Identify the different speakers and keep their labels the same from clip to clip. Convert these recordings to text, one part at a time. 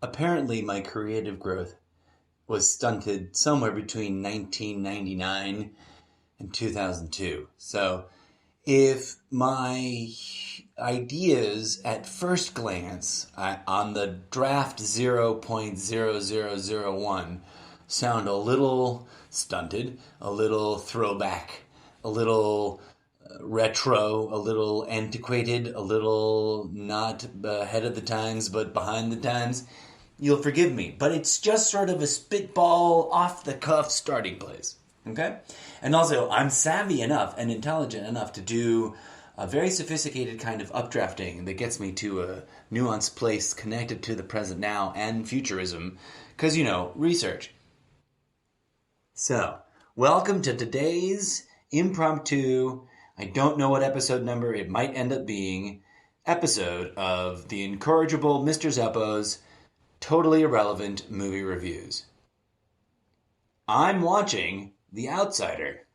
Speaker 1: apparently my creative growth was stunted somewhere between 1999 and 2002. So if my ideas at first glance on the draft 0.0001 sound a little stunted, a little throwback, a little retro, a little antiquated, a little not ahead of the times but behind the times, you'll forgive me. But it's just sort of a spitball, off-the-cuff starting place. Okay? And also, I'm savvy enough and intelligent enough to do a very sophisticated kind of updrafting that gets me to a nuanced place connected to the present now and futurism. Because, research. So, welcome to today's impromptu, I don't know what episode number it might end up being, episode of the incorrigible Mr. Zeppo's totally irrelevant movie reviews. I'm watching The Outsider.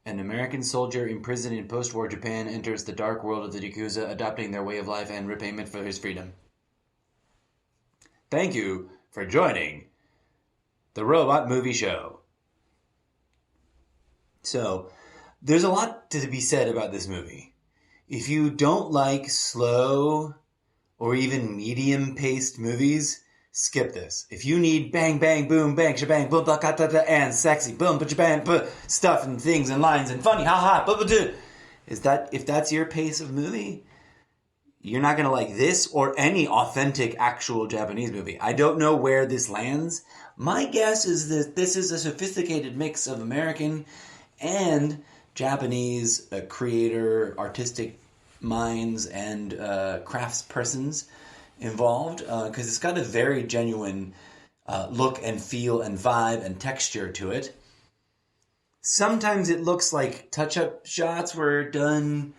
Speaker 1: An American soldier imprisoned in post-war Japan enters the dark world of the Yakuza, adopting their way of life and repayment for his freedom. Thank you for joining the Robot Movie Show. So, there's a lot to be said about this movie. If you don't like slow or even medium-paced movies, skip this. If you need bang, bang, boom, bang, shabang, boom, blah, da, da, and sexy, boom, bang, stuff and things and lines and funny, ha ha, blah, blah, blah, if that's your pace of movie, you're not going to like this or any authentic, actual Japanese movie. I don't know where this lands. My guess is that this is a sophisticated mix of American and Japanese creator, artistic minds, and craftspersons involved, because it's got a very genuine look and feel and vibe and texture to it. Sometimes it looks like touch-up shots were done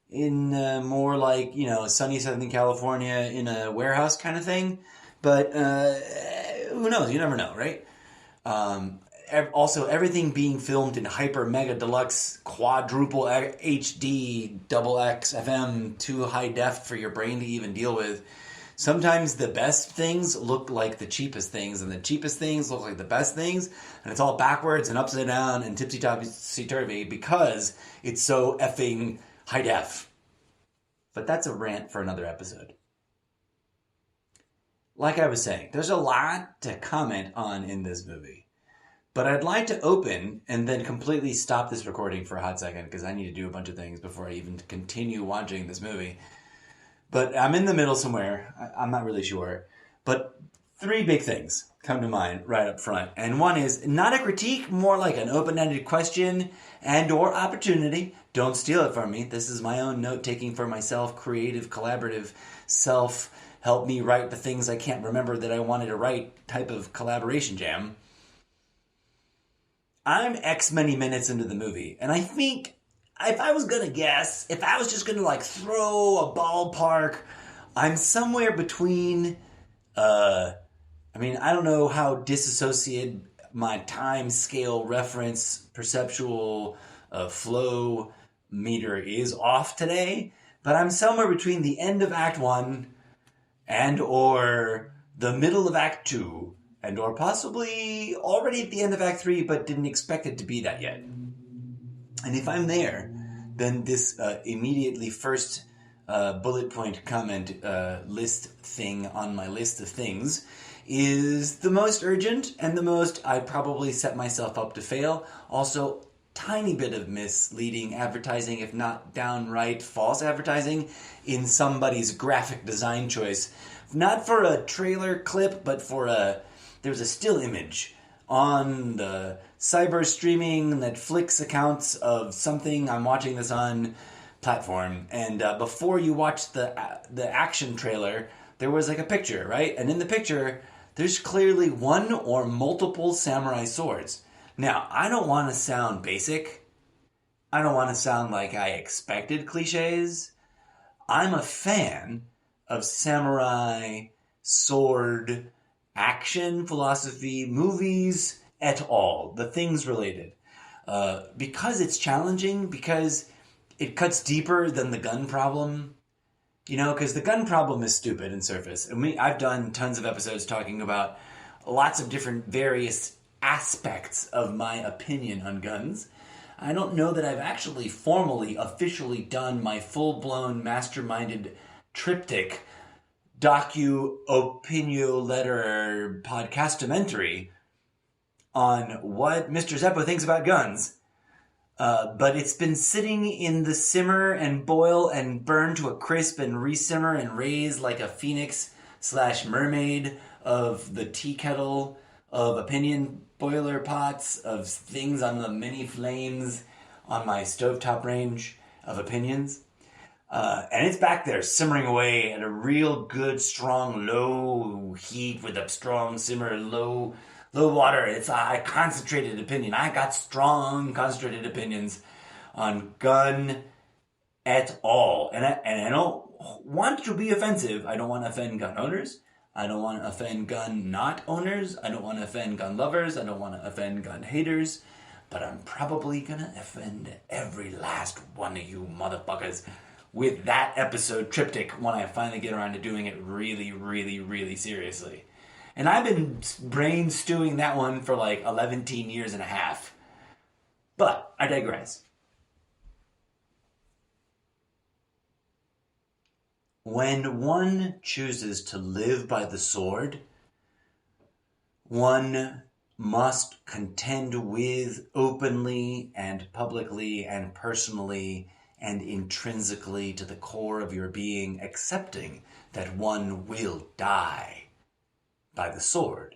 Speaker 1: in more like, sunny Southern California in a warehouse kind of thing. But who knows? You never know, right? Also, everything being filmed in hyper mega deluxe quadruple HD double X FM too high def for your brain to even deal with. Sometimes the best things look like the cheapest things, and the cheapest things look like the best things, and it's all backwards and upside down and tipsy-topsy-turvy because it's so effing high def. But that's a rant for another episode. Like I was saying, there's a lot to comment on in this movie. But I'd like to open and then completely stop this recording for a hot second because I need to do a bunch of things before I even continue watching this movie. But I'm in the middle somewhere. I'm not really sure. But three big things come to mind right up front. And one is not a critique, more like an open-ended question and or opportunity. Don't steal it from me. This is my own note-taking for myself, creative, collaborative, help me write the things I can't remember that I wanted to write type of collaboration jam. I'm X many minutes into the movie, and I think if I was going to guess, if I was just going to throw a ballpark, I'm somewhere between, I don't know how disassociated my time scale reference perceptual flow meter is off today, but I'm somewhere between the end of Act 1 and or the middle of Act 2. And or possibly already at the end of Act 3, but didn't expect it to be that yet. And if I'm there, then this immediately first bullet point comment list thing on my list of things is the most urgent and the most I probably set myself up to fail. Also, tiny bit of misleading advertising, if not downright false advertising, in somebody's graphic design choice. Not for a trailer clip, but for there was a still image on the cyber streaming Netflix accounts of something I'm watching this on platform. And before you watch the action trailer, there was a picture, right? And in the picture, there's clearly one or multiple samurai swords. Now, I don't want to sound basic. I don't want to sound like I expected cliches. I'm a fan of samurai sword action, philosophy, movies, et al. The things related. Because it's challenging, because it cuts deeper than the gun problem, Because the gun problem is stupid and surface. And I've done tons of episodes talking about lots of different various aspects of my opinion on guns. I don't know that I've actually formally, officially done my full-blown, masterminded triptych docu-opinio letter podcastumentary on what Mr. Zeppo thinks about guns. But it's been sitting in the simmer and boil and burn to a crisp and resimmer and raise like a phoenix / mermaid of the tea kettle of opinion boiler pots of things on the many flames on my stovetop range of opinions. And it's back there simmering away at a real good, strong, low heat with a strong simmer, low water. It's a concentrated opinion. I got strong, concentrated opinions on gun at all. And I don't want to be offensive. I don't want to offend gun owners. I don't want to offend gun not owners. I don't want to offend gun lovers. I don't want to offend gun haters. But I'm probably going to offend every last one of you motherfuckers with that episode triptych when I finally get around to doing it really, really, really seriously. And I've been brain stewing that one for like 11 years and a half. But I digress. When one chooses to live by the sword, one must contend with openly and publicly and personally and intrinsically to the core of your being, accepting that one will die by the sword.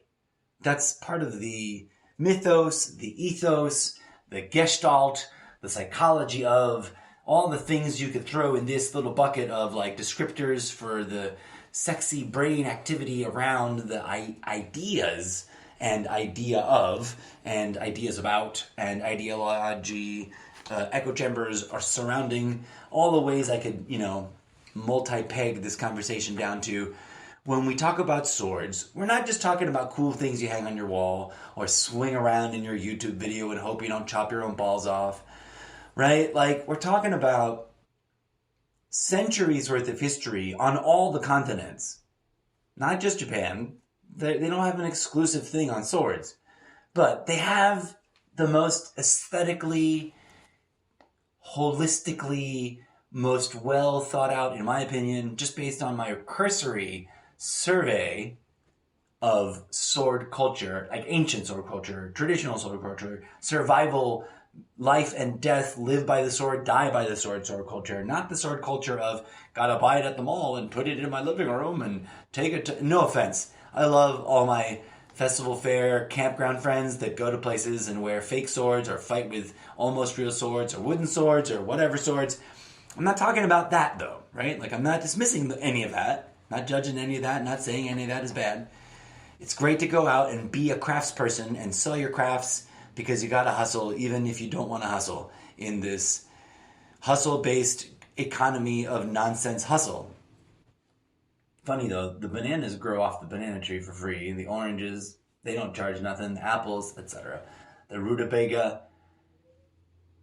Speaker 1: That's part of the mythos, the ethos, the gestalt, the psychology of all the things you could throw in this little bucket of like descriptors for the sexy brain activity around the ideas and idea of and ideas about and ideology, echo chambers are surrounding all the ways I could, multi-peg this conversation down to. When we talk about swords, we're not just talking about cool things you hang on your wall or swing around in your YouTube video and hope you don't chop your own balls off, right? Like, we're talking about centuries worth of history on all the continents, not just Japan. They don't have an exclusive thing on swords, but they have the most aesthetically, holistically, most well thought out, in my opinion, just based on my cursory survey of sword culture, like ancient sword culture, traditional sword culture, survival, life and death, live by the sword, die by the sword culture, not the sword culture of gotta buy it at the mall and put it in my living room and take it to... No offense. I love all my festival fair campground friends that go to places and wear fake swords or fight with almost real swords or wooden swords or whatever swords. I'm not talking about that though, right? Like, I'm not dismissing any of that. Not judging any of that, not saying any of that is bad. It's great to go out and be a craftsperson and sell your crafts because you gotta hustle, even if you don't want to hustle in this hustle-based economy of nonsense hustle. Funny though, the bananas grow off the banana tree for free. The oranges, they don't charge nothing. The apples, etc. The rutabaga,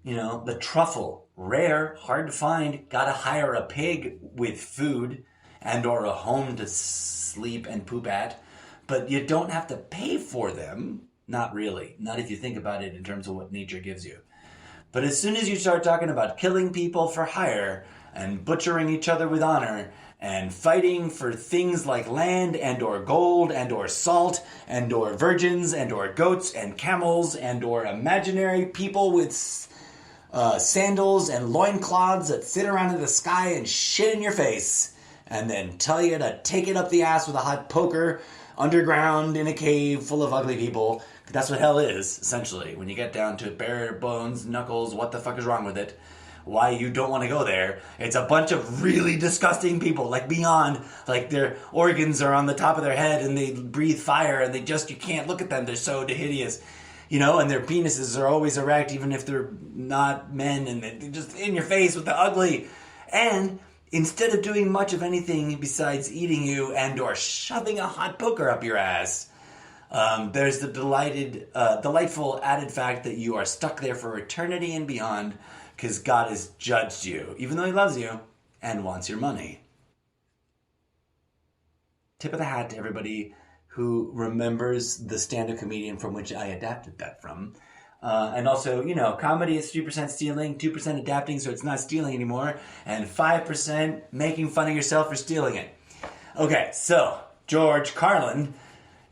Speaker 1: the truffle, rare, hard to find. Gotta hire a pig with food and or a home to sleep and poop at, but you don't have to pay for them. Not really. Not if you think about it in terms of what nature gives you. But as soon as you start talking about killing people for hire and butchering each other with honor and fighting for things like land and or gold and or salt and or virgins and or goats and camels and or imaginary people with sandals and loincloths that sit around in the sky and shit in your face and then tell you to take it up the ass with a hot poker underground in a cave full of ugly people. That's what hell is, essentially. When you get down to bare bones, knuckles, what the fuck is wrong with it? Why you don't want to go there? It's a bunch of really disgusting people, like beyond, like their organs are on the top of their head and they breathe fire and you can't look at them. They're so hideous, and their penises are always erect even if they're not men and they're just in your face with the ugly. And instead of doing much of anything besides eating you and or shoving a hot poker up your ass, there's the delightful added fact that you are stuck there for eternity and beyond because God has judged you, even though he loves you and wants your money. tip of the hat to everybody who remembers the stand-up comedian from which I adapted that from. And also, comedy is 3% stealing, 2% adapting, so it's not stealing anymore, and 5% making fun of yourself for stealing it. Okay, so George Carlin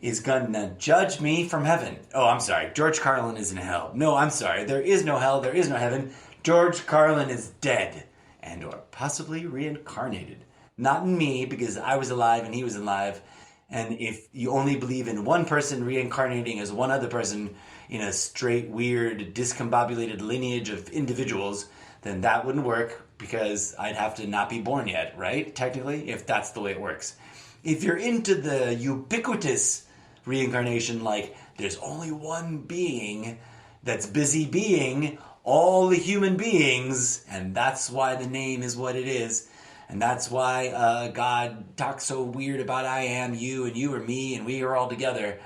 Speaker 1: is gonna judge me from heaven. Oh, I'm sorry. George Carlin is in hell. No, I'm sorry. There is no hell. There is no heaven. George Carlin is dead and or possibly reincarnated. Not in me, because I was alive and he was alive. And if you only believe in one person reincarnating as one other person in a straight, weird, discombobulated lineage of individuals, then that wouldn't work because I'd have to not be born yet, right? Technically, if that's the way it works. If you're into the ubiquitous reincarnation, like there's only one being that's busy being all the human beings, and that's why the name is what it is, and that's why God talks so weird about I am you, and you are me, and we are all together.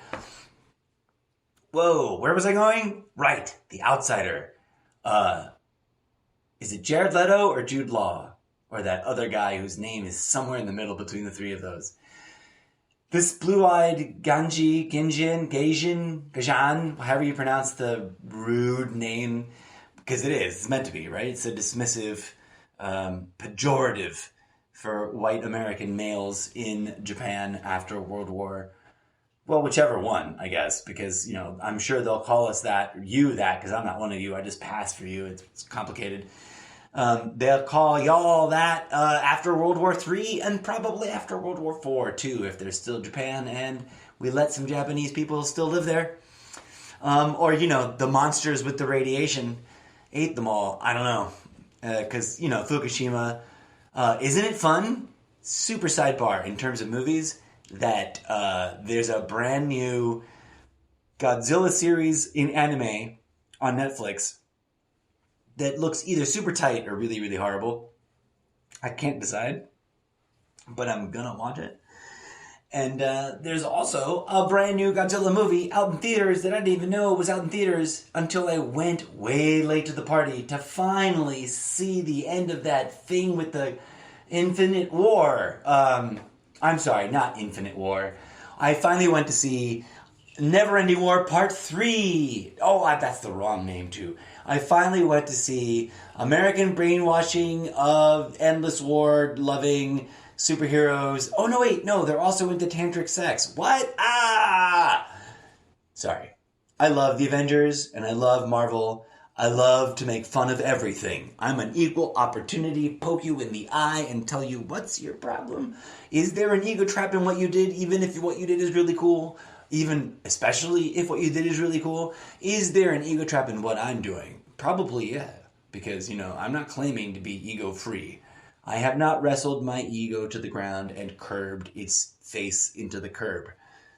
Speaker 1: Whoa, where was I going? Right, The Outsider. Is it Jared Leto or Jude Law? Or that other guy whose name is somewhere in the middle between the three of those. This blue-eyed Gajan, however you pronounce the rude name, because it's meant to be, right? It's a dismissive, pejorative for white American males in Japan after World War. Well, whichever one, I guess, because, I'm sure they'll call us that, or you that, because I'm not one of you. I just passed for you. It's complicated. They'll call y'all that after World War III and probably after World War IV too, if there's still Japan and we let some Japanese people still live there. Or, the monsters with the radiation ate them all. I don't know. Because, Fukushima. Isn't it fun? Super sidebar in terms of movies that there's a brand new Godzilla series in anime on Netflix that looks either super tight or really, really horrible. I can't decide, but I'm gonna watch it. And there's also a brand new Godzilla movie out in theaters that I didn't even know was out in theaters until I went way late to the party to finally see the end of that thing with the Infinite War. I'm sorry, not Infinite War. I finally went to see Neverending War Part 3. Oh, that's the wrong name too. I finally went to see American brainwashing of endless war loving superheroes. Oh, no, wait. No, they're also into tantric sex. What? Sorry. I love the Avengers and I love Marvel. I love to make fun of everything. I'm an equal opportunity, poke you in the eye and tell you, what's your problem? Is there an ego trap in what you did, even if what you did is really cool? Especially if what you did is really cool? Is there an ego trap in what I'm doing? Probably, yeah. Because, I'm not claiming to be ego-free. I have not wrestled my ego to the ground and curbed its face into the curb.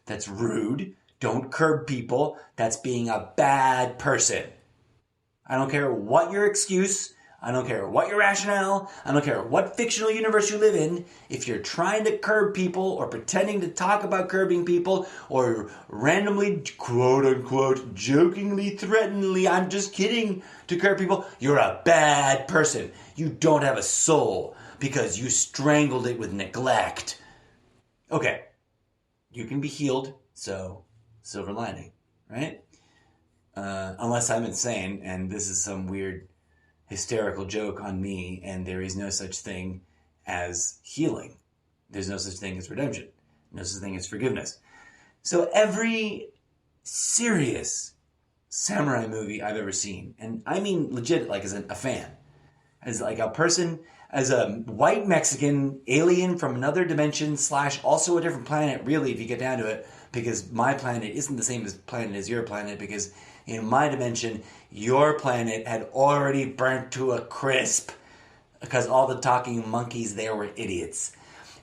Speaker 1: That's rude. Don't curb people. That's being a bad person. I don't care what your excuse. I don't care what your rationale. I don't care what fictional universe you live in. If you're trying to curb people or pretending to talk about curbing people or randomly, quote unquote, jokingly, threateningly, I'm just kidding, to curb people, you're a bad person. You don't have a soul because you strangled it with neglect. Okay. You can be healed, so silver lining, right? Unless I'm insane and this is some weird hysterical joke on me and there is no such thing as healing. There's no such thing as redemption. No such thing as forgiveness. So every serious samurai movie I've ever seen, and I mean legit, like as a fan, as like a person, as a white Mexican alien from another dimension / also a different planet, really, if you get down to it, because my planet isn't the same planet as your planet, because in my dimension, your planet had already burnt to a crisp because all the talking monkeys there were idiots.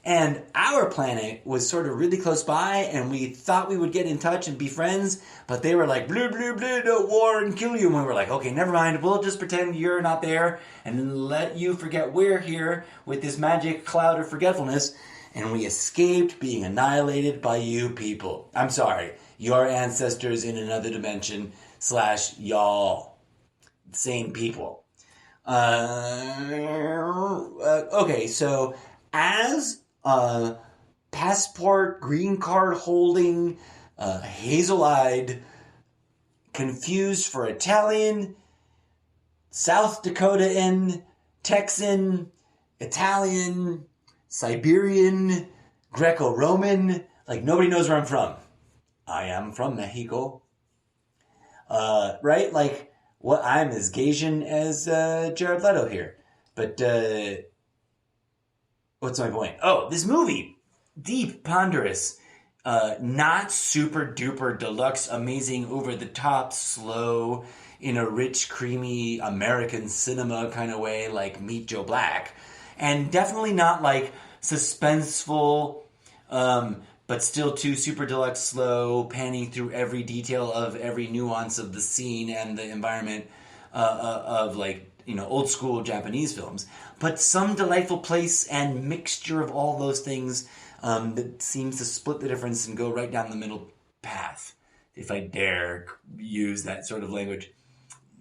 Speaker 1: And our planet was sort of really close by, and we thought we would get in touch and be friends, but they were like, blue, blue, blue, don't war and kill you. And we were like, okay, never mind, we'll just pretend you're not there and let you forget we're here with this magic cloud of forgetfulness. And we escaped being annihilated by you people. I'm sorry, your ancestors in another dimension / y'all. Same people. Okay, so as passport, green card holding, hazel-eyed, confused for Italian, South Dakotan, Texan, Italian, Siberian, Greco-Roman. Like, nobody knows where I'm from. I am from Mexico. Right? Like, what, I'm as Gasian as Jared Leto here. But, what's my point? Oh, this movie. Deep, ponderous. Not super duper deluxe, amazing, over the top, slow, in a rich, creamy American cinema kind of way, like Meet Joe Black. And definitely not like suspenseful, but still too super deluxe, slow, panning through every detail of every nuance of the scene and the environment of like, you know, old school Japanese films. But some delightful place and mixture of all those things that seems to split the difference and go right down the middle path, if I dare use that sort of language.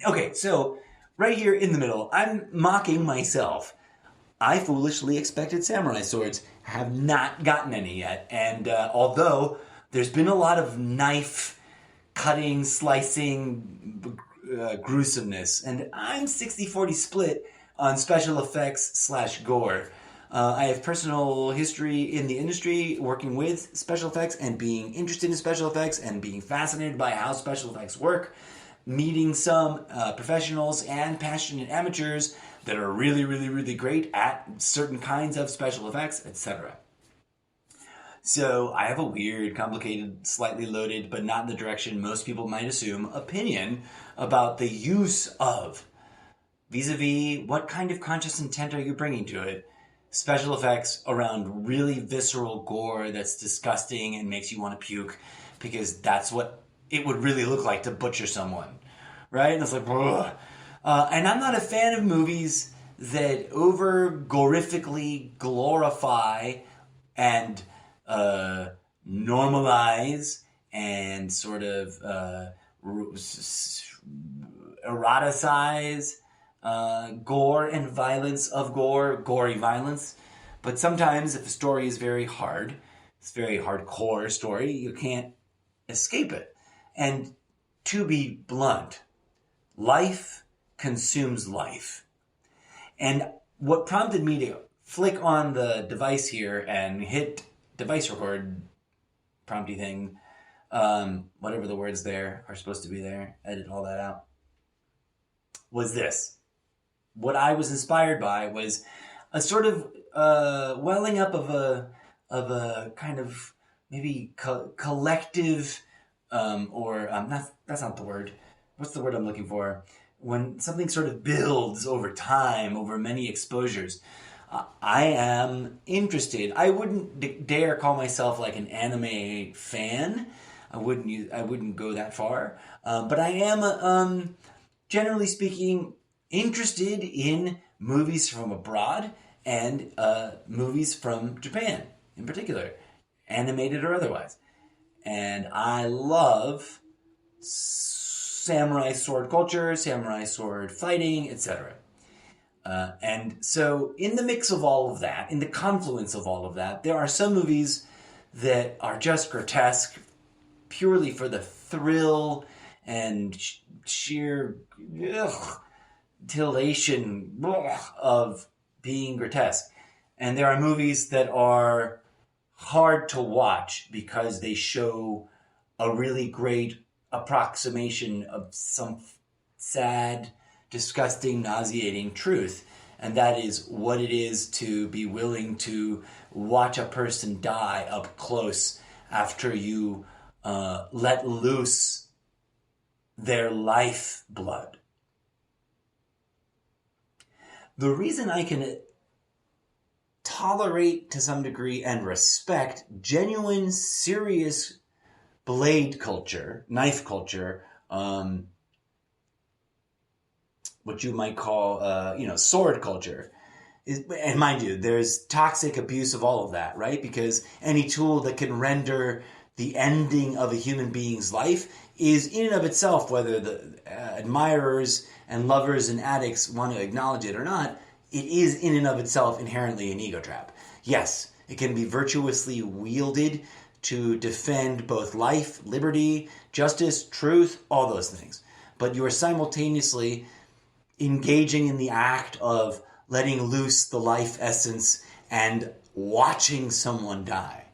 Speaker 1: Okay, so right here in the middle, I'm mocking myself. I foolishly expected samurai swords, have not gotten any yet, and although there's been a lot of knife cutting, slicing, gruesomeness, and I'm 60-40 split on special effects / gore. I have personal history in the industry working with special effects and being interested in special effects and being fascinated by how special effects work, meeting some professionals and passionate amateurs that are really, really, really great at certain kinds of special effects, etc. So I have a weird, complicated, slightly loaded, but not in the direction most people might assume, opinion about the use of, vis-a-vis, what kind of conscious intent are you bringing to it, special effects around really visceral gore that's disgusting and makes you want to puke, because that's what it would really look like to butcher someone, right? And it's like, ugh. And I'm not a fan of movies that over-gorifically glorify and normalize and sort of eroticize gore and violence of gore, gory violence. But sometimes if a story is very hard, it's a very hardcore story, you can't escape it. And to be blunt, life consumes life. And what prompted me to flick on the device here and hit device record prompty thing, whatever the words there are supposed to be there, edit all that out, was this. What I was inspired by was a sort of welling up of a kind of maybe collective, that's not the word. What's the word I'm looking for? When something sort of builds over time, over many exposures. I am interested. I wouldn't dare call myself like an anime fan. I wouldn't go that far. But I am, generally speaking, interested in movies from abroad and movies from Japan in particular, animated or otherwise. And I love samurai sword culture, samurai sword fighting, etc. And so in the mix of all of that, in the confluence of all of that, there are some movies that are just grotesque purely for the thrill and sheer titillation of being grotesque. And there are movies that are hard to watch because they show a really great approximation of some sad, disgusting, nauseating truth. And that is what it is to be willing to watch a person die up close after you let loose their life blood. The reason I can tolerate to some degree and respect genuine, serious blade culture, knife culture, what you might call, sword culture. And mind you, there's toxic abuse of all of that, right? Because any tool that can render the ending of a human being's life is in and of itself, whether the admirers and lovers and addicts want to acknowledge it or not, it is in and of itself inherently an ego trap. Yes, It can be virtuously wielded to defend both life, liberty, justice, truth, all those things. But you are simultaneously engaging in the act of letting loose the life essence and watching someone die.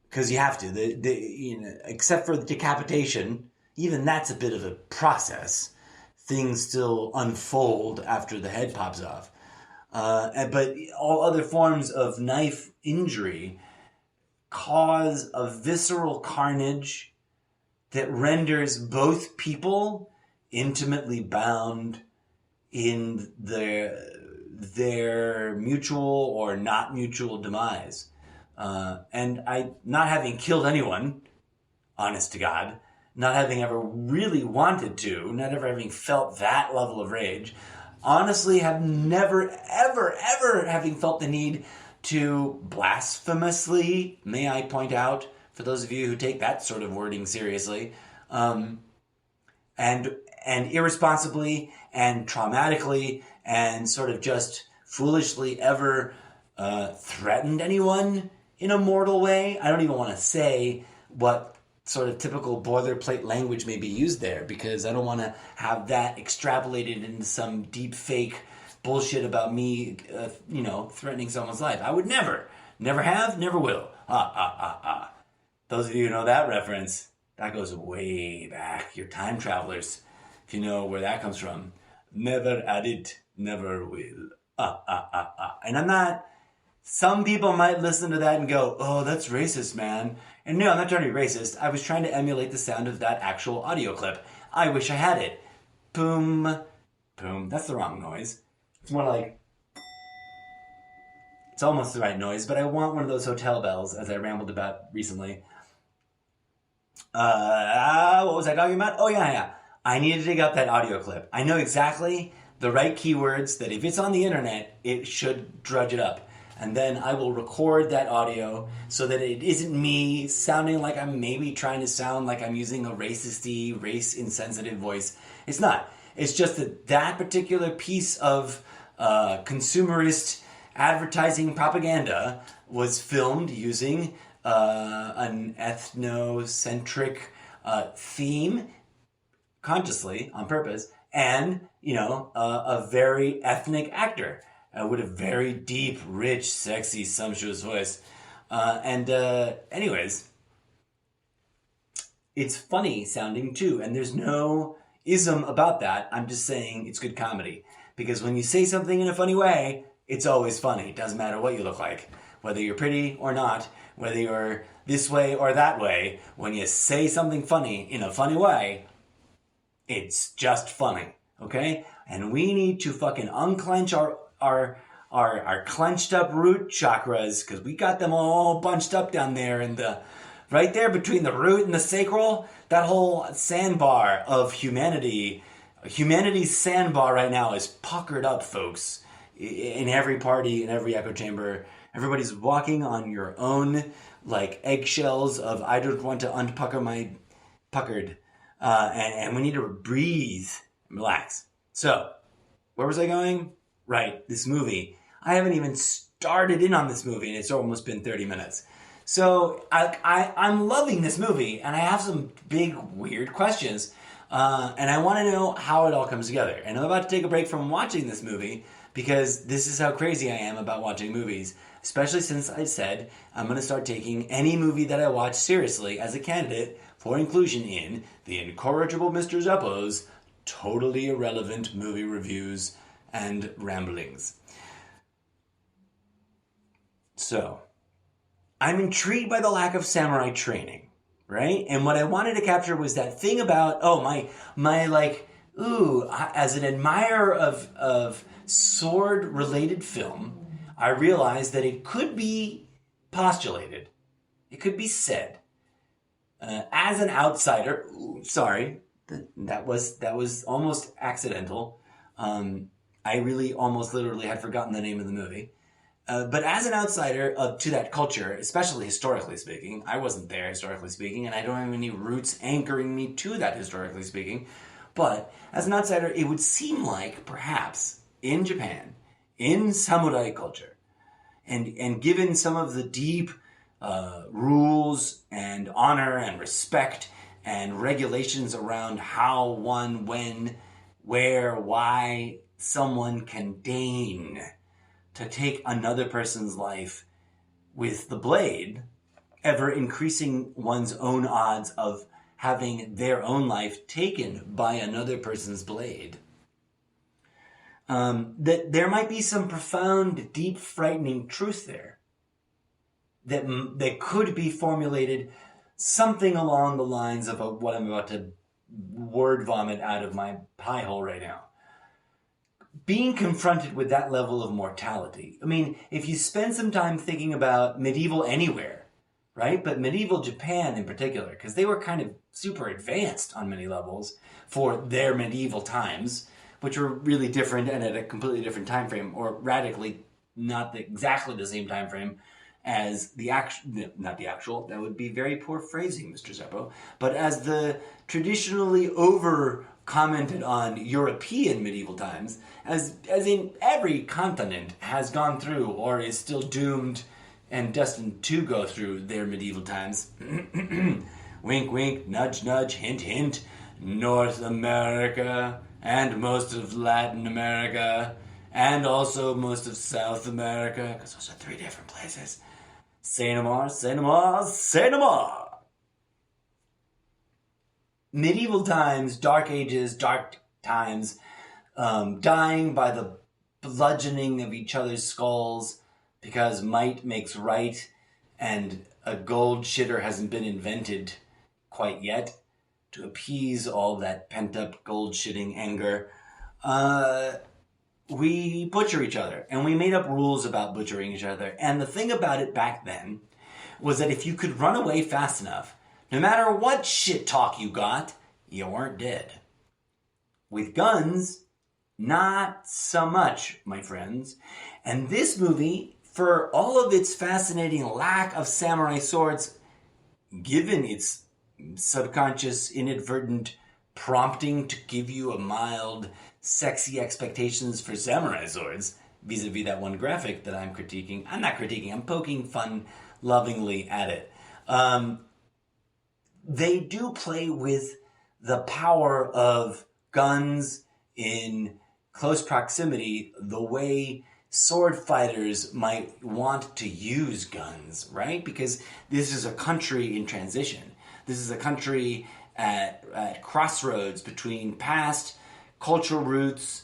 Speaker 1: Because you have to. Except for the decapitation, even that's a bit of a process. Things still unfold after the head pops off. But all other forms of knife injury cause a visceral carnage that renders both people intimately bound in their mutual or not mutual demise. And I, not having killed anyone, honest to God, not having ever really wanted to, not ever having felt that level of rage, honestly have never, ever, ever having felt the need to blasphemously, may I point out, for those of you who take that sort of wording seriously, and irresponsibly and traumatically and sort of just foolishly ever threatened anyone in a mortal way. I don't even want to say what sort of typical boilerplate language may be used there, because I don't want to have that extrapolated into some deep fake bullshit about me, threatening someone's life. I would never have, never will. Those of you who know that reference, that goes way back. You're time travelers, if you know where that comes from. Never had it, never will. And I'm not... Some people might listen to that and go, oh, that's racist, man. And no, I'm not trying to be racist. I was trying to emulate the sound of that actual audio clip. I wish I had it. Boom. Boom. That's the wrong noise. It's more like... It's almost the right noise, but I want one of those hotel bells, as I rambled about recently. What was I talking about? Oh, yeah. I need to dig up that audio clip. I know exactly the right keywords that if it's on the internet, it should drudge it up. And then I will record that audio so that it isn't me sounding like I'm maybe trying to sound like I'm using a race-y, race-insensitive voice. It's not. It's just that particular piece of consumerist advertising propaganda was filmed using an ethnocentric theme, consciously, on purpose, and, a very ethnic actor. With a very deep, rich, sexy, sumptuous voice. Anyways, it's funny sounding too. And there's no ism about that. I'm just saying it's good comedy. Because when you say something in a funny way, it's always funny. It doesn't matter what you look like. Whether you're pretty or not, whether you're this way or that way, when you say something funny in a funny way, it's just funny. Okay? And we need to fucking unclench our clenched up root chakras, because we got them all bunched up down there in the right there between the root and the sacral. That whole sandbar of humanity's sandbar right now is puckered up, folks. In every party, in every echo chamber, everybody's walking on your own like eggshells of I don't want to unpucker my puckered, and we need to breathe, and relax. So, where was I going? Right, this movie. I haven't even started in on this movie, and it's almost been 30 minutes. So I'm loving this movie, and I have some big, weird questions, and I want to know how it all comes together. And I'm about to take a break from watching this movie, because this is how crazy I am about watching movies, especially since I said I'm going to start taking any movie that I watch seriously as a candidate for inclusion in the incorrigible Mr. Zeppo's totally irrelevant movie reviews and ramblings. So, I'm intrigued by the lack of samurai training, right? And what I wanted to capture was that thing about, as an admirer of sword-related film, I realized that it could be postulated, it could be said, as an outsider, that was almost accidental. I really almost literally had forgotten the name of the movie. But as an outsider to that culture, especially historically speaking, I wasn't there historically speaking, and I don't have any roots anchoring me to that historically speaking. But as an outsider, it would seem like perhaps in Japan, in samurai culture, And given some of the deep rules and honor and respect and regulations around how, one, when, where, why someone can deign to take another person's life with the blade, ever increasing one's own odds of having their own life taken by another person's blade. That there might be some profound, deep, frightening truth there that could be formulated something along the lines of what I'm about to word vomit out of my pie hole right now. Being confronted with that level of mortality. I mean, if you spend some time thinking about medieval anywhere, right? But medieval Japan in particular, because they were kind of super advanced on many levels for their medieval times, which were really different and at a completely different time frame, or radically not exactly the same time frame as not the actual, that would be very poor phrasing, Mr. Zeppo, but as the traditionally over-commented on European medieval times, as in every continent has gone through or is still doomed and destined to go through their medieval times. Wink, wink, nudge, nudge, hint, hint. North America and most of Latin America and also most of South America, because those are 3 different places. Say no more, say no more, say no more. Medieval times, dark ages, dark times, dying by the bludgeoning of each other's skulls because might makes right and a gold shitter hasn't been invented quite yet to appease all that pent-up gold shitting anger. We butcher each other, and we made up rules about butchering each other. And the thing about it back then was that if you could run away fast enough, no matter what shit talk you got, you weren't dead. With guns, not so much, my friends. And this movie, for all of its fascinating lack of samurai swords, given its subconscious, inadvertent prompting to give you a mild, sexy expectations for samurai swords, vis-a-vis that one graphic that I'm critiquing. I'm not critiquing, I'm poking fun lovingly at it. They do play with the power of guns in close proximity the way sword fighters might want to use guns, right? Because this is a country in transition. This is a country at crossroads between past cultural roots,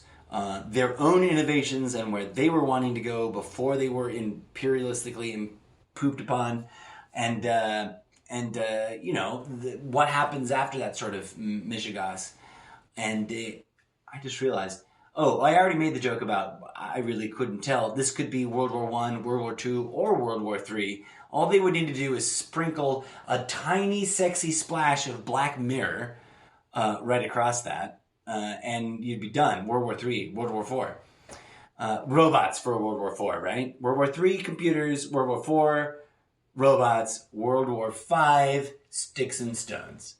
Speaker 1: their own innovations, and where they were wanting to go before they were imperialistically pooped upon, and what happens after that sort of mishigas. And I just realized, I already made the joke about I really couldn't tell. This could be World War I, World War II, or World War III. All they would need to do is sprinkle a tiny, sexy splash of Black Mirror right across that, and you'd be done. World War III, World War IV. Robots for World War IV, right? World War III, computers. World War IV, robots. World War V, sticks and stones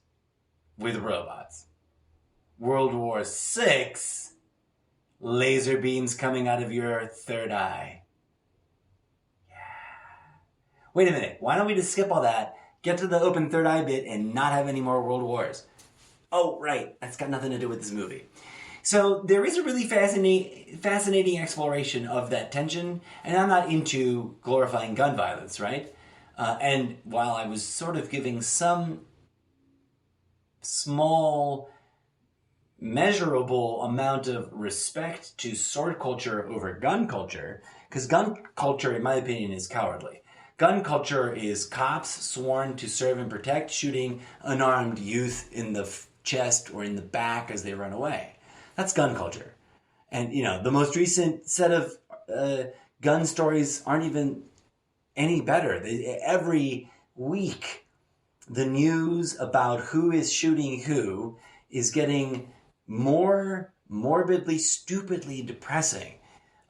Speaker 1: with robots. World War VI, laser beams coming out of your third eye. Wait a minute, why don't we just skip all that, get to the open third eye bit, and not have any more world wars? Oh, right, that's got nothing to do with this movie. So there is a really fascinating exploration of that tension, and I'm not into glorifying gun violence, right? And while I was sort of giving some small, measurable amount of respect to sword culture over gun culture, because gun culture, in my opinion, is cowardly. Gun culture is cops sworn to serve and protect, shooting unarmed youth in the chest or in the back as they run away. That's gun culture. And, the most recent set of gun stories aren't even any better. Every week, the news about who is shooting who is getting more morbidly, stupidly depressing.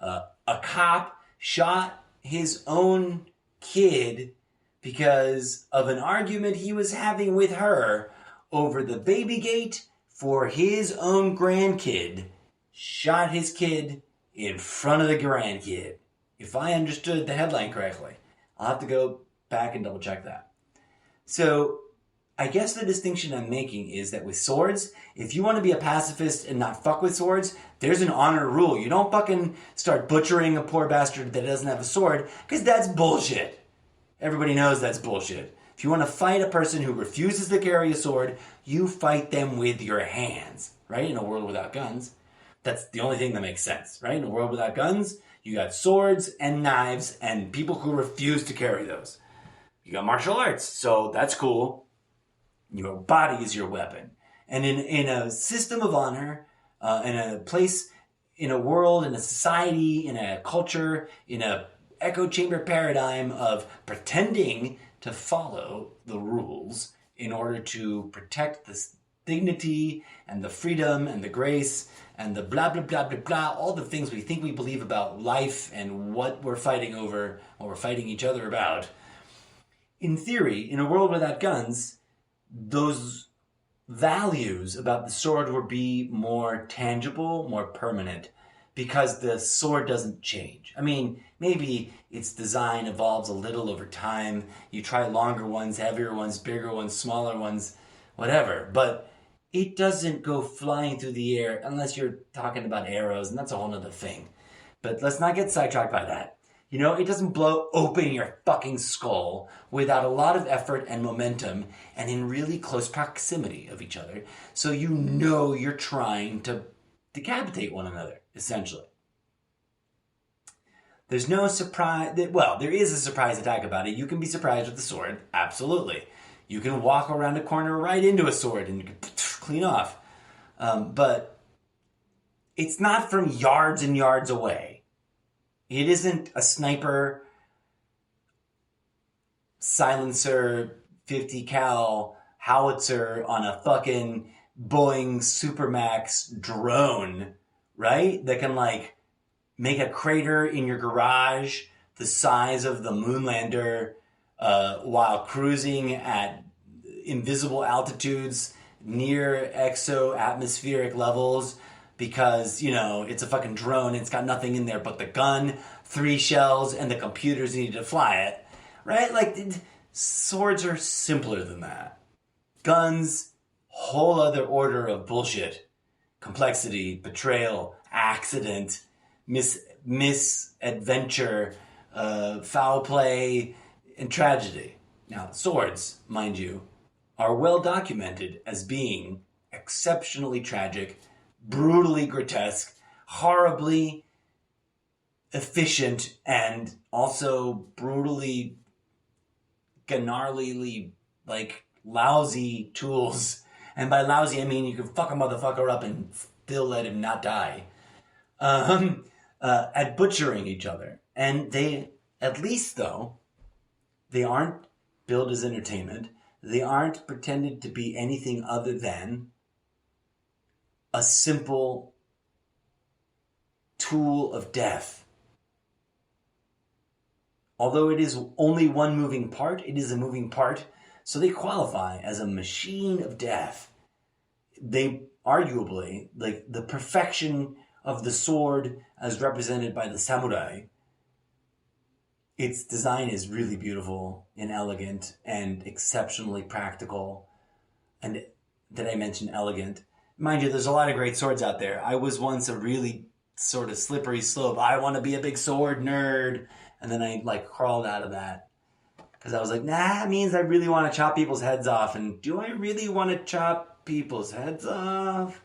Speaker 1: A cop shot his own kid because of an argument he was having with her over the baby gate for his own grandkid. Shot his kid in front of the grandkid. if I understood the headline correctly. I'll have to go back and double check that. So I guess the distinction I'm making is that with swords, if you want to be a pacifist and not fuck with swords, there's an honor rule. You don't fucking start butchering a poor bastard that doesn't have a sword, because that's bullshit. Everybody knows that's bullshit. If you want to fight a person who refuses to carry a sword, you fight them with your hands, right? In a world without guns. That's the only thing that makes sense, right? In a world without guns, you got swords and knives and people who refuse to carry those. You got martial arts, so that's cool. Your body is your weapon. And in a system of honor, in a place, in a world, in a society, in a culture, in a echo chamber paradigm of pretending to follow the rules in order to protect the dignity and the freedom and the grace and the blah, blah, blah, blah, blah, all the things we think we believe about life and what we're fighting over, what we're fighting each other about. In theory, in a world without guns, those values about the sword would be more tangible, more permanent, because the sword doesn't change. I mean, maybe its design evolves a little over time. You try longer ones, heavier ones, bigger ones, smaller ones, whatever. But it doesn't go flying through the air unless you're talking about arrows, and that's a whole other thing. But let's not get sidetracked by that. You know, it doesn't blow open your fucking skull without a lot of effort and momentum and in really close proximity of each other. So you know you're trying to decapitate one another, essentially. There's no surprise. Well, there is a surprise attack about it. You can be surprised with the sword. Absolutely. You can walk around a corner right into a sword and you can clean off. But it's not from yards and yards away. It isn't a sniper, silencer, 50 cal howitzer on a fucking Boeing Supermax drone, right? That can like make a crater in your garage the size of the Moonlander while cruising at invisible altitudes near exo-atmospheric levels because, you know, it's a fucking drone. It's got nothing in there but the gun, 3 shells, and the computers need to fly it, right? Like, swords are simpler than that. Guns, whole other order of bullshit. Complexity, betrayal, accident, misadventure, foul play, and tragedy. Now, swords, mind you, are well documented as being exceptionally tragic, brutally grotesque, horribly efficient, and also brutally, gnarlyly, like, lousy tools. And by lousy, I mean you can fuck a motherfucker up and still let him not die. At butchering each other. And they, at least though, they aren't billed as entertainment. They aren't pretended to be anything other than a simple tool of death. Although it is only one moving part, it is a moving part, so they qualify as a machine of death. They arguably, like the perfection of the sword as represented by the samurai, its design is really beautiful and elegant and exceptionally practical. And did I mention elegant? Mind you, there's a lot of great swords out there. I was once a really sort of slippery slope. I want to be a big sword nerd. And then I like crawled out of that. Because I was like, nah, it means I really want to chop people's heads off. And do I really want to chop people's heads off?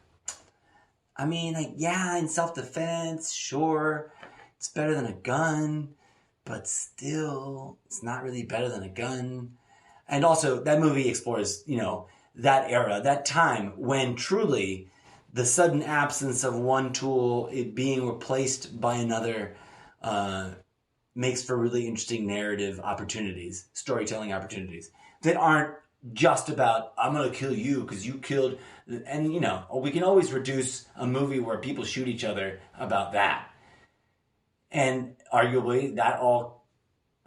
Speaker 1: I mean, yeah, in self-defense, sure. It's better than a gun. But still, it's not really better than a gun. And also, that movie explores, you know, that era, that time when truly the sudden absence of one tool, it being replaced by another, makes for really interesting narrative opportunities, storytelling opportunities that aren't just about, I'm going to kill you because you killed, and you know, we can always reduce a movie where people shoot each other about that. And arguably that all,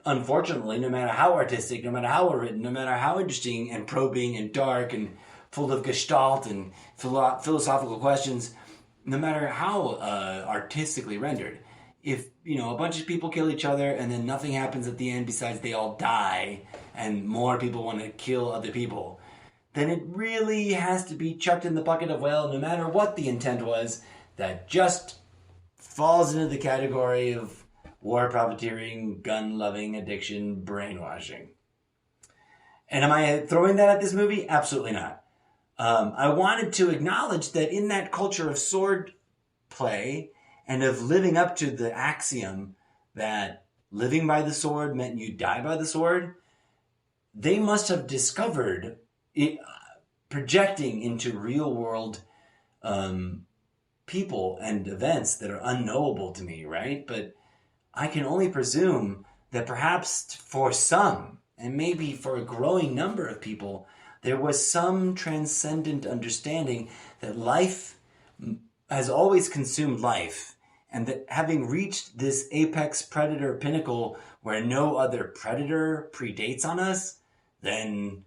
Speaker 1: unfortunately, no matter how artistic, no matter how well written, no matter how interesting and probing and dark and full of gestalt and philosophical questions, no matter how artistically rendered, if, a bunch of people kill each other and then nothing happens at the end besides they all die and more people want to kill other people, then it really has to be chucked in the bucket of, well, no matter what the intent was, that just falls into the category of war profiteering, gun-loving, addiction, brainwashing. And am I throwing that at this movie? Absolutely not. I wanted to acknowledge that in that culture of sword play and of living up to the axiom that living by the sword meant you die by the sword, they must have discovered it, projecting into real world people and events that are unknowable to me, right? But I can only presume that perhaps for some, and maybe for a growing number of people, there was some transcendent understanding that life has always consumed life, and that having reached this apex predator pinnacle where no other predator predates on us, then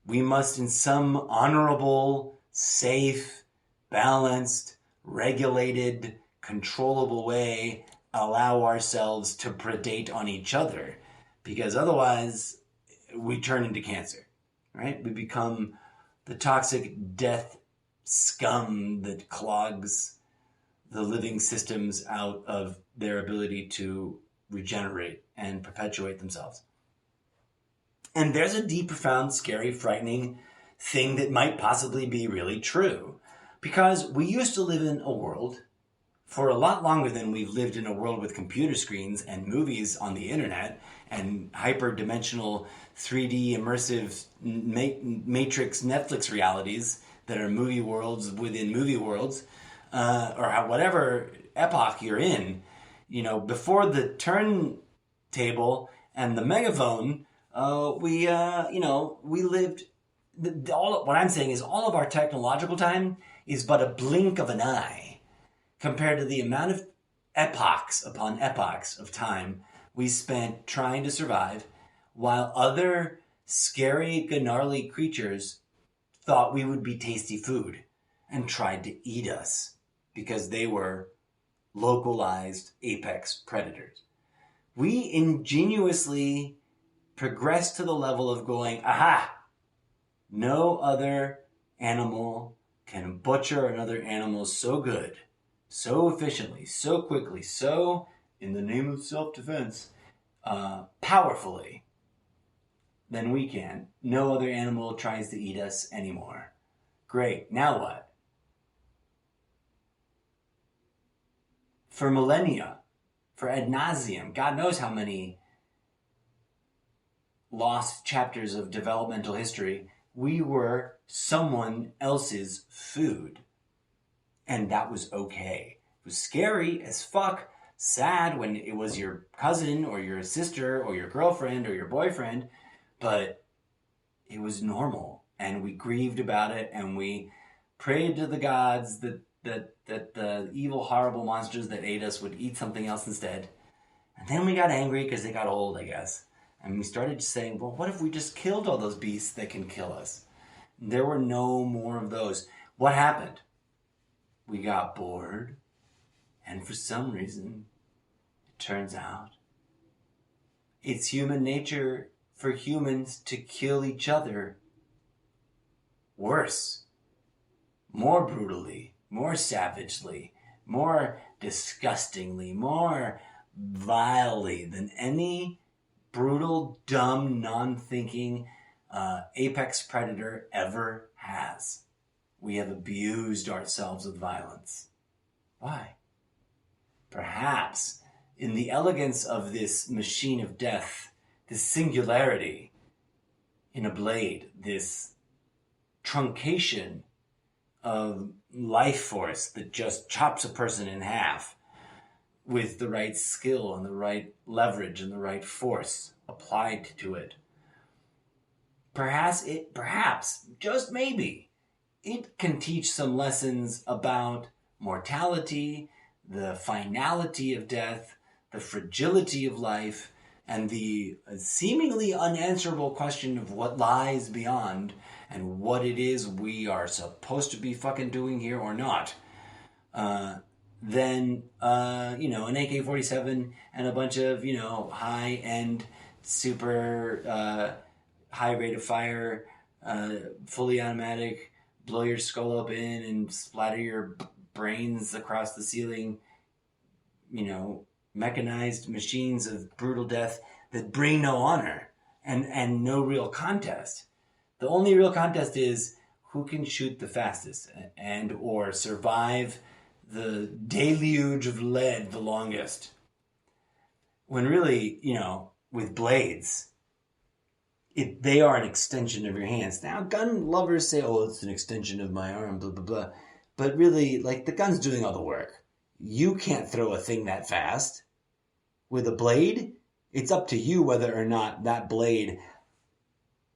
Speaker 1: we must in some honorable, safe, balanced, regulated, controllable way allow ourselves to predate on each other, because otherwise we turn into cancer, right? We become the toxic death scum that clogs the living systems out of their ability to regenerate and perpetuate themselves. And there's a deep, profound, scary, frightening thing that might possibly be really true. Because we used to live in a world for a lot longer than we've lived in a world with computer screens and movies on the internet and hyper-dimensional 3D immersive matrix Netflix realities that are movie worlds within movie worlds, or whatever epoch you're in. Before the turntable and the megaphone, we lived. What I'm saying is all of our technological time is but a blink of an eye compared to the amount of epochs upon epochs of time we spent trying to survive, while other scary, gnarly creatures thought we would be tasty food and tried to eat us because they were localized apex predators. We ingenuously progressed to the level of going, aha, no other animal can butcher another animal so good, so efficiently, so quickly, so, in the name of self-defense, powerfully than we can. No other animal tries to eat us anymore. Great, now what? For millennia, for ad nauseum, God knows how many lost chapters of developmental history, we were someone else's food. And that was okay. It was scary as fuck, sad when it was your cousin or your sister or your girlfriend or your boyfriend, but it was normal. And we grieved about it, and we prayed to the gods that the evil, horrible monsters that ate us would eat something else instead. And then we got angry because they got old, I guess. And we started saying, well, what if we just killed all those beasts that can kill us? There were no more of those. What happened? We got bored. And for some reason, it turns out, it's human nature for humans to kill each other worse, more brutally, more savagely, more disgustingly, more vilely than any brutal, dumb, non-thinking apex predator ever has. We have abused ourselves with violence. Why? Perhaps in the elegance of this machine of death, this singularity in a blade, this truncation of life force that just chops a person in half with the right skill and the right leverage and the right force applied to it. Perhaps, just maybe, it can teach some lessons about mortality, the finality of death, the fragility of life, and the seemingly unanswerable question of what lies beyond and what it is we are supposed to be fucking doing here or not. than an AK-47 and a bunch of high end, super high rate of fire, fully automatic, blow your skull open and splatter your brains across the ceiling. Mechanized machines of brutal death that bring no honor and no real contest. The only real contest is who can shoot the fastest and or survive the deluge of lead the longest. When really, with blades, they are an extension of your hands. Now, gun lovers say, oh, it's an extension of my arm, blah, blah, blah. But really, the gun's doing all the work. You can't throw a thing that fast. With a blade, it's up to you whether or not that blade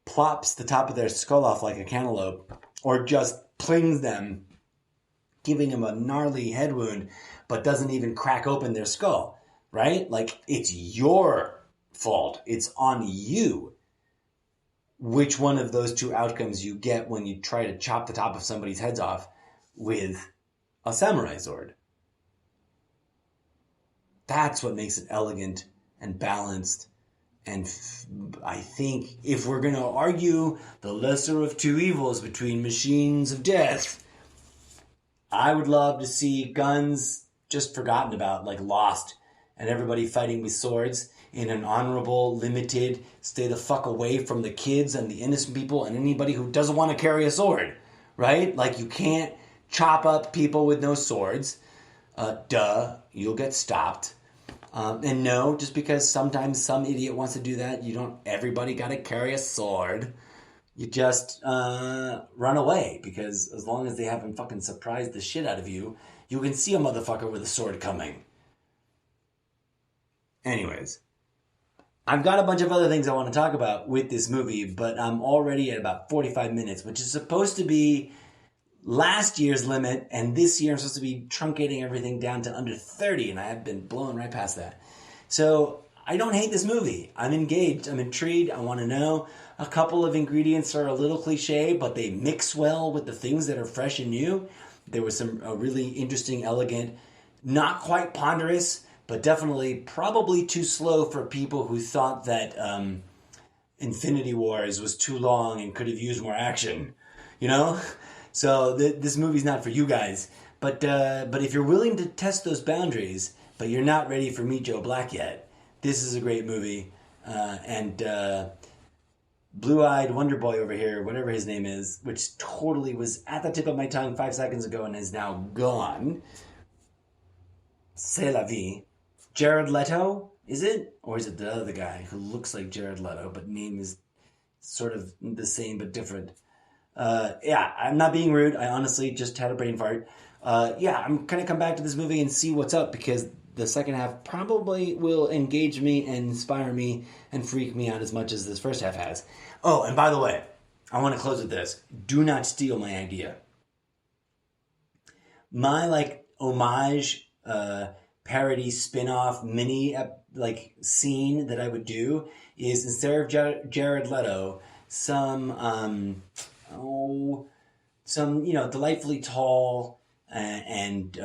Speaker 1: plops the top of their skull off like a cantaloupe or just plings them, giving them a gnarly head wound, but doesn't even crack open their skull, right? It's your fault. It's on you which one of those two outcomes you get when you try to chop the top of somebody's heads off with a samurai sword. That's what makes it elegant and balanced. And I think if we're going to argue the lesser of two evils between machines of death, I would love to see guns just forgotten about, lost, and everybody fighting with swords in an honorable, limited, stay the fuck away from the kids and the innocent people and anybody who doesn't want to carry a sword, right? You can't chop up people with no swords. You'll get stopped. And no, just because sometimes some idiot wants to do that, everybody got to carry a sword. You just run away, because as long as they haven't fucking surprised the shit out of you, you can see a motherfucker with a sword coming. Anyways, I've got a bunch of other things I want to talk about with this movie, but I'm already at about 45 minutes, which is supposed to be last year's limit, and this year I'm supposed to be truncating everything down to under 30, and I have been blowing right past that. So I don't hate this movie. I'm engaged. I'm intrigued. I want to know. A couple of ingredients are a little cliche, but they mix well with the things that are fresh and new. There was some really interesting, elegant, not quite ponderous, but definitely probably too slow for people who thought that Infinity Wars was too long and could have used more action. So this movie's not for you guys. But if you're willing to test those boundaries, but you're not ready for Meet Joe Black yet, this is a great movie. And Blue-Eyed Wonder Boy over here, whatever his name is, which totally was at the tip of my tongue 5 seconds ago and is now gone. C'est la vie. Jared Leto, is it? Or is it the other guy who looks like Jared Leto, but name is sort of the same but different? I'm not being rude. I honestly just had a brain fart. I'm going to come back to this movie and see what's up, because the second half probably will engage me and inspire me and freak me out as much as this first half has. Oh, and by the way, I want to close with this. Do not steal my idea. My homage, parody, spin-off, mini scene that I would do is, instead of Jared Leto, some delightfully tall and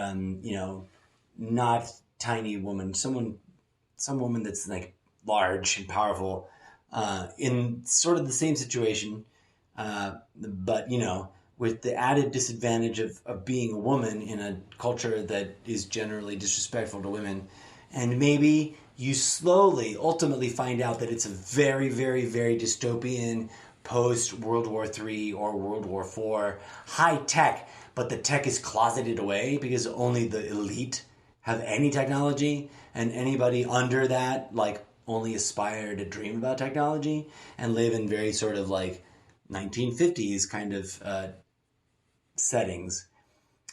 Speaker 1: not tiny woman, some woman that's large and powerful, in sort of the same situation, but with the added disadvantage of being a woman in a culture that is generally disrespectful to women. And maybe you slowly, ultimately find out that it's a very, very, very dystopian post-World War III or World War IV, high tech, but the tech is closeted away because only the elite have any technology, and anybody under that only aspire to dream about technology and live in very sort of 1950s kind of settings.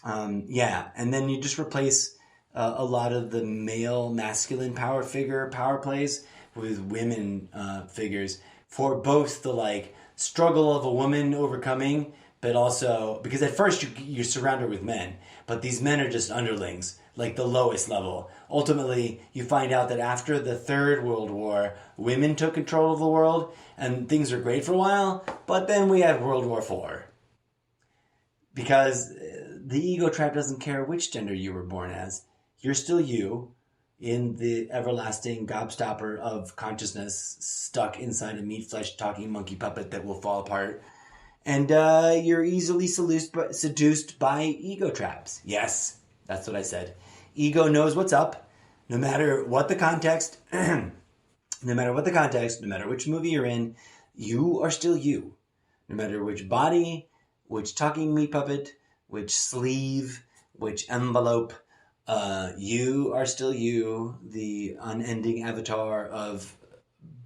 Speaker 1: And then you just replace a lot of the male masculine power plays with women figures, for both the struggle of a woman overcoming, but also because at first you're surrounded with men, but these men are just underlings, the lowest level. Ultimately, you find out that after the Third World War, women took control of the world and things were great for a while, but then we had World War IV. Because the ego trap doesn't care which gender you were born as. You're still you in the everlasting gobstopper of consciousness stuck inside a meat flesh talking monkey puppet that will fall apart. And you're easily seduced by ego traps. Yes, that's what I said. Ego knows what's up, no matter what the context, no matter which movie you're in, you are still you. No matter which body, which talking meat puppet, which sleeve, which envelope, you are still you, the unending avatar of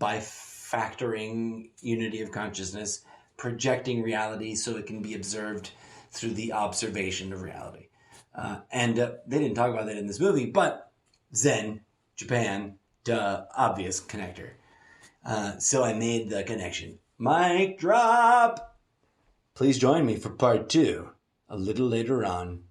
Speaker 1: bifactoring unity of consciousness, projecting reality so it can be observed through the observation of reality. And they didn't talk about that in this movie, but Zen, Japan, duh, obvious connector. So I made the connection. Mic drop! Please join me for part 2 a little later on.